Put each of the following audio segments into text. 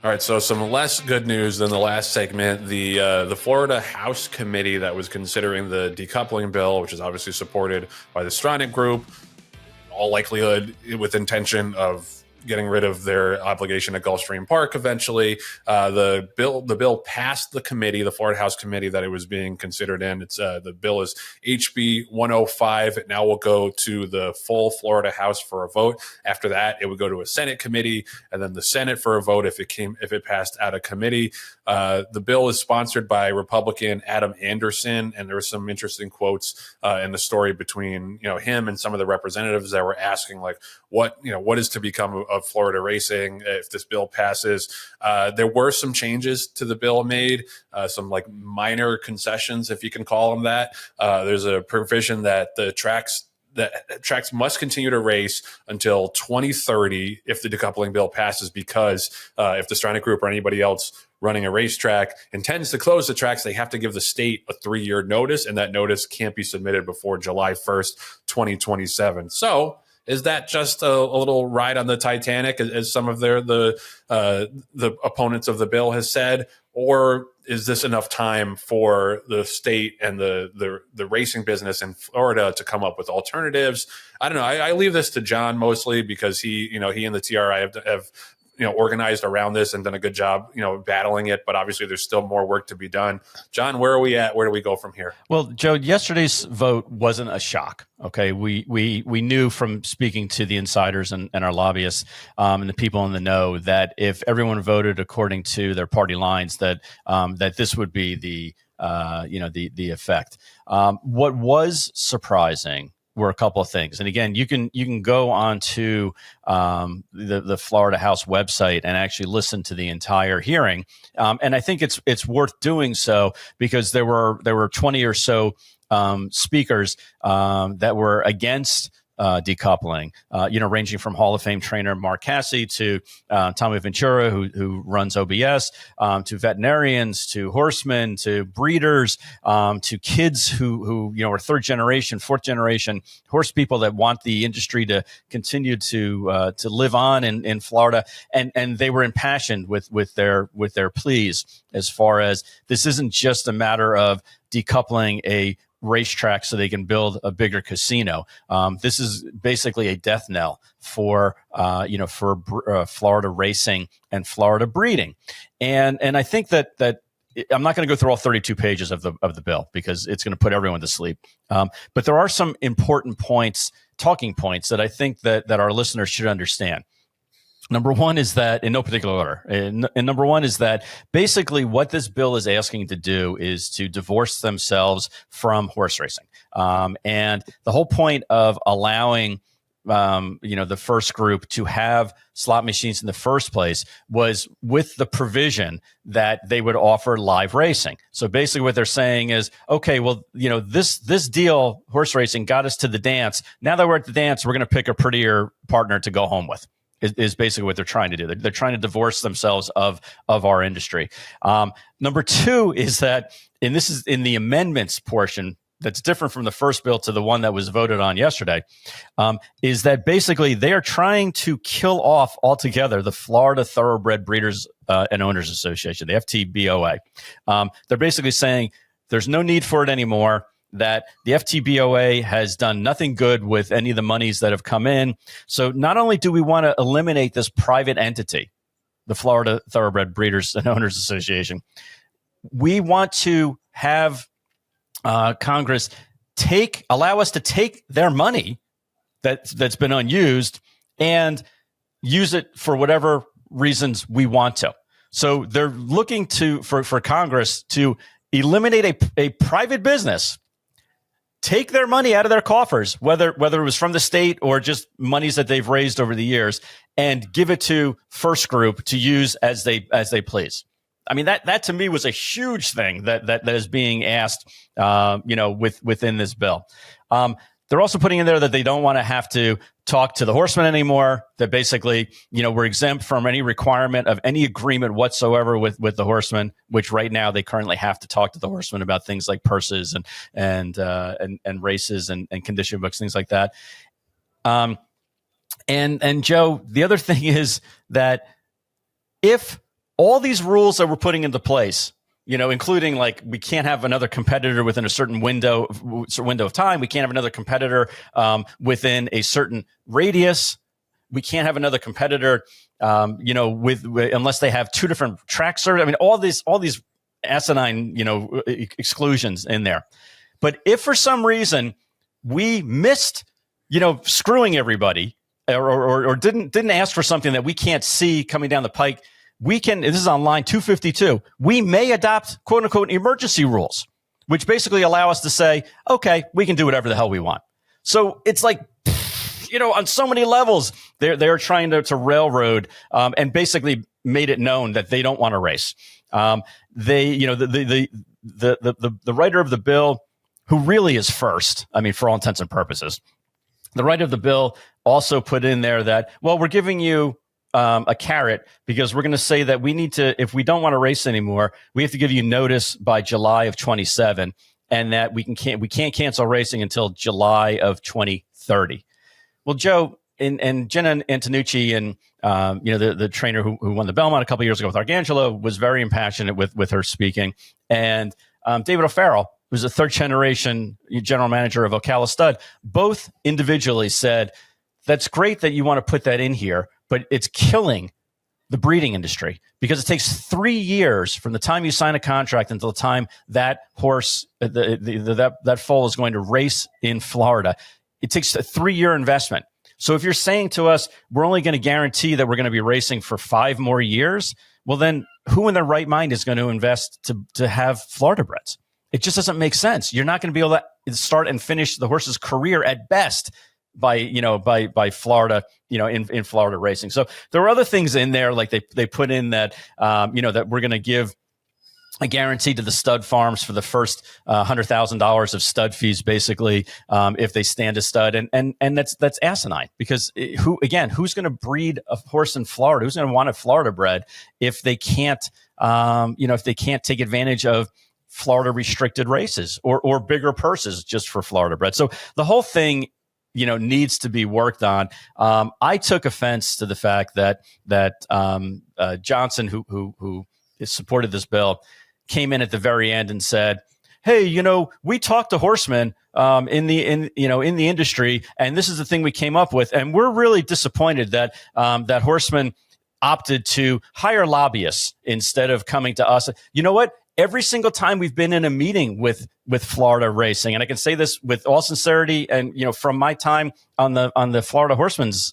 All right, so some less good news than the last segment. The Florida House Committee that was considering the decoupling bill, which is obviously supported by the Stronach Group, all likelihood with intention of getting rid of their obligation at Gulfstream Park eventually. The bill passed the committee, the Florida House Committee that it was being considered in. It's the bill is HB 105. It now will go to the full Florida House for a vote. After that, it would go to a Senate committee and then the Senate for a vote if it passed out of committee. The bill is sponsored by Republican Adam Anderson, and there were some interesting quotes in the story between him and some of the representatives that were asking like what is to become of Florida racing if this bill passes. There were some changes to the bill made, some like minor concessions, if you can call them that. There's a provision that tracks must continue to race until 2030 if the decoupling bill passes, because if the Stronach Group or anybody else running a racetrack intends to close the tracks, they have to give the state a 3-year notice, and that notice can't be submitted before July 1st, 2027. So is that just a little ride on the Titanic, as some of the opponents of the bill has said, or is this enough time for the state and the racing business in Florida to come up with alternatives? I don't know. I leave this to Jon mostly because he and the TRI have organized around this and done a good job, battling it. But obviously, there's still more work to be done. Jon, where are we at? Where do we go from here? Well, Joe, yesterday's vote wasn't a shock. Okay, we knew from speaking to the insiders and our lobbyists and the people in the know that if everyone voted according to their party lines, that this would be the effect. What was surprising were a couple of things. And again, you can go onto the Florida House website and actually listen to the entire hearing. And I think it's worth doing so because there were 20 or so speakers that were against decoupling, ranging from Hall of Fame trainer Mark Cassey to Tommy Ventura, who runs OBS, to veterinarians, to horsemen, to breeders, to kids who are third generation, fourth generation horse people that want the industry to continue to live on in Florida, and they were impassioned with their pleas as far as this isn't just a matter of decoupling a racetrack so they can build a bigger casino. This is basically a death knell for Florida racing and Florida breeding. And I think that I'm not going to go through all 32 pages of the bill because it's going to put everyone to sleep. But there are some important talking points that I think that our listeners should understand. Number one is that, in no particular order, and number one is that basically what this bill is asking to do is to divorce themselves from horse racing. And the whole point of allowing the first group to have slot machines in the first place was with the provision that they would offer live racing. So basically what they're saying is, okay, well, this deal, horse racing, got us to the dance. Now that we're at the dance, we're going to pick a prettier partner to go home with. Is basically what they're trying to do. They're trying to divorce themselves of our industry. Number two is that, and this is in the amendments portion that's different from the first bill to the one that was voted on yesterday, is that basically they are trying to kill off altogether the Florida Thoroughbred Breeders and Owners Association, the FTBOA. They're basically saying there's no need for it anymore, that the FTBOA has done nothing good with any of the monies that have come in. So not only do we want to eliminate this private entity, the Florida Thoroughbred Breeders and Owners Association, we want to have Congress allow us to take their money that's been unused and use it for whatever reasons we want to. So they're looking for Congress to eliminate a private business, take their money out of their coffers, whether it was from the state or just monies that they've raised over the years, and give it to First Group to use as they please. I mean, that to me was a huge thing that is being asked, within this bill. They're also putting in there that they don't want to have to talk to the horsemen anymore, that basically, we're exempt from any requirement of any agreement whatsoever with the horsemen, which right now they currently have to talk to the horsemen about things like purses and races and condition books, things like that. And Joe, the other thing is that if all these rules that we're putting into place, including like we can't have another competitor within a certain window of time. We can't have another competitor within a certain radius. We can't have another competitor, with unless they have two different track surveys. I mean, all these asinine, exclusions in there. But if for some reason we missed, screwing everybody, or didn't ask for something that we can't see coming down the pike, we can. This is on line 252. We may adopt "quote unquote" emergency rules, which basically allow us to say, okay, we can do whatever the hell we want. So it's like, on so many levels, they're trying to railroad and basically made it known that they don't want to race. The writer of the bill, who really is first, I mean, for all intents and purposes, the writer of the bill also put in there that, well, we're giving you a carrot because we're going to say that we need to, if we don't want to race anymore, we have to give you notice by July of 27, and that we can't cancel racing until July of 2030. Well, Joe and Jenna Antonucci and the trainer who won the Belmont a couple years ago with Arcangelo was very impassionate with her speaking, and David O'Farrell, who's a third generation general manager of Ocala Stud, both individually said, that's great that you want to put that in here, but it's killing the breeding industry because it takes 3 years from the time you sign a contract until the time that horse, that foal is going to race in Florida. It takes a 3-year investment. So if you're saying to us, we're only going to guarantee that we're going to be racing for 5 more years, well, then who in their right mind is going to invest to have Florida breds? It just doesn't make sense. You're not going to be able to start and finish the horse's career at best by Florida, in Florida racing. So there were other things in there, like they put in that, that we're going to give a guarantee to the stud farms for the first $100,000 of stud fees, basically, if they stand a stud, and that's asinine because who's going to breed a horse in Florida? Who's going to want a Florida bred if they can't, if they can't take advantage of Florida restricted races or bigger purses just for Florida bred? So the whole thing, needs to be worked on. I took offense to the fact that Johnson, who supported this bill, came in at the very end and said, hey, we talked to horsemen in the industry, and this is the thing we came up with, and we're really disappointed that that horsemen opted to hire lobbyists instead of coming to us. You know what? Every single time we've been in a meeting with Florida racing, and I can say this with all sincerity, and from my time on the Florida Horsemen's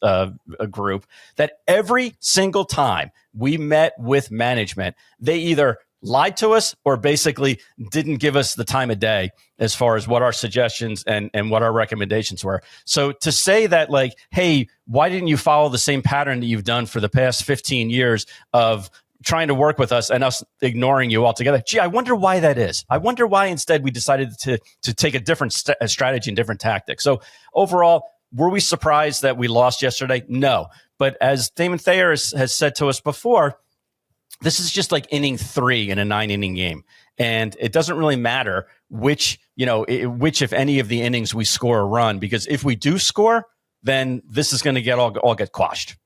group, that every single time we met with management, they either lied to us or basically didn't give us the time of day as far as what our suggestions and what our recommendations were. So to say that, like, hey, why didn't you follow the same pattern that you've done for the past 15 years of trying to work with us and us ignoring you altogether? Gee, I wonder why that is. I wonder why instead we decided to take a different strategy and different tactics. So overall, were we surprised that we lost yesterday? No. But as Damon Thayer has said to us before, this is just like inning 3 in a 9-inning game. And it doesn't really matter which, if any of the innings we score a run, because if we do score, then this is going to all get quashed.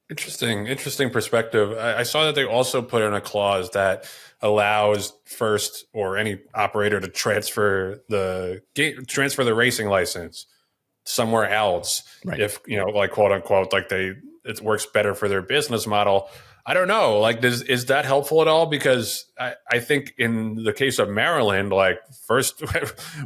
Interesting perspective. I saw that they also put in a clause that allows first or any operator to transfer the racing license somewhere else, right? If like quote unquote, like it works better for their business model. I don't know. Like, is that helpful at all? Because I think in the case of Maryland, like first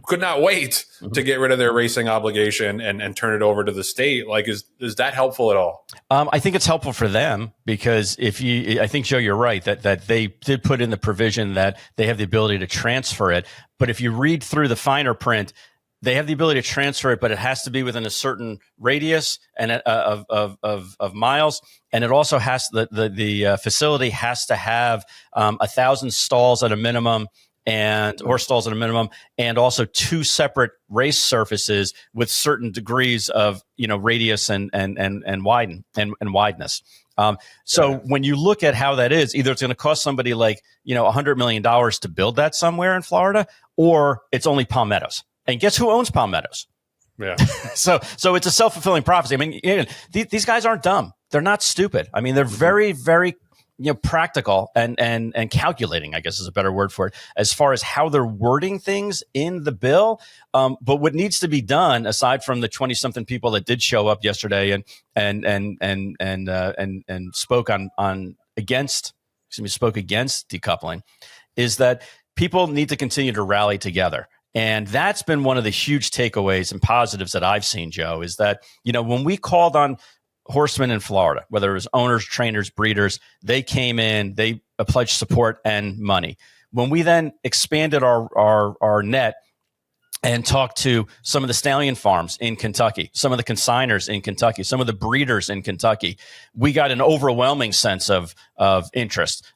could not wait to get rid of their racing obligation and turn it over to the state. Like, is that helpful at all? I think it's helpful for them because I think, Joe, you're right that they did put in the provision that they have the ability to transfer it. But if you read through the finer print, they have the ability to transfer it, but it has to be within a certain radius and of miles, and it also has the facility has to have 1,000 stalls at a minimum and horse stalls at a minimum, and also 2 separate race surfaces with certain degrees of radius and wideness. So when you look at how that is, either it's going to cost somebody like $100 million to build that somewhere in Florida, or it's only Palmettos. And guess who owns Palmettos? Yeah. So it's a self-fulfilling prophecy. I mean, these guys aren't dumb. They're not stupid. I mean, they're very, very, practical and calculating, I guess is a better word for it, as far as how they're wording things in the bill. But what needs to be done, aside from the 20-something people that did show up yesterday and spoke spoke against decoupling, is that people need to continue to rally together. And that's been one of the huge takeaways and positives that I've seen, Joe, is that, when we called on horsemen in Florida, whether it was owners, trainers, breeders, they came in, they pledged support and money. When we then expanded our net and talked to some of the stallion farms in Kentucky, some of the consigners in Kentucky, some of the breeders in Kentucky, we got an overwhelming sense of interest,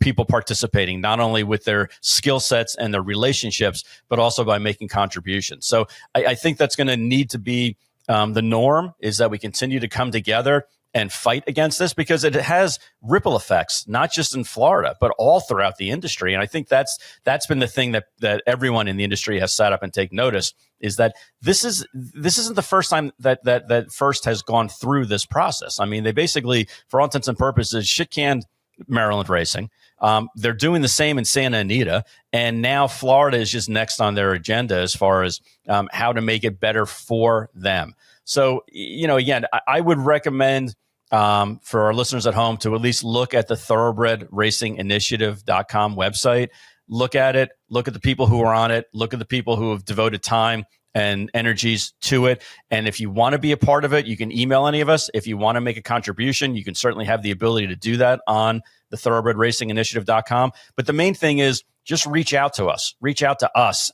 people participating, not only with their skill sets and their relationships, but also by making contributions. So I think that's going to need to be the norm, is that we continue to come together and fight against this, because it has ripple effects, not just in Florida, but all throughout the industry. And I think that's been the thing that everyone in the industry has sat up and take notice, is that this isn't the first time that First has gone through this process. I mean, they basically, for all intents and purposes, shit-canned Maryland racing. They're doing the same in Santa Anita, and now Florida is just next on their agenda as far as how to make it better for them. So, again, I would recommend for our listeners at home to at least look at the thoroughbredracinginitiative.com website. Look at it, look at the people who are on it, look at the people who have devoted time and energies to it. And if you want to be a part of it, you can email any of us. If you want to make a contribution, you can certainly have the ability to do that on the thoroughbredracinginitiative.com. But the main thing is just reach out to us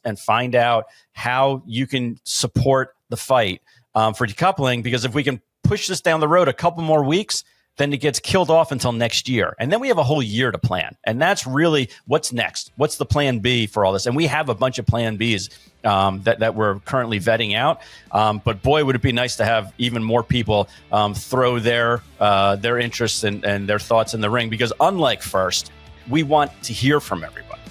and find out how you can support the fight for decoupling, because if we can push this down the road a couple more weeks, then it gets killed off until next year. And then we have a whole year to plan. And that's really what's next. What's the plan B for all this? And we have a bunch of plan Bs that we're currently vetting out. But boy, would it be nice to have even more people throw their interests and their thoughts in the ring, because unlike First, we want to hear from everybody.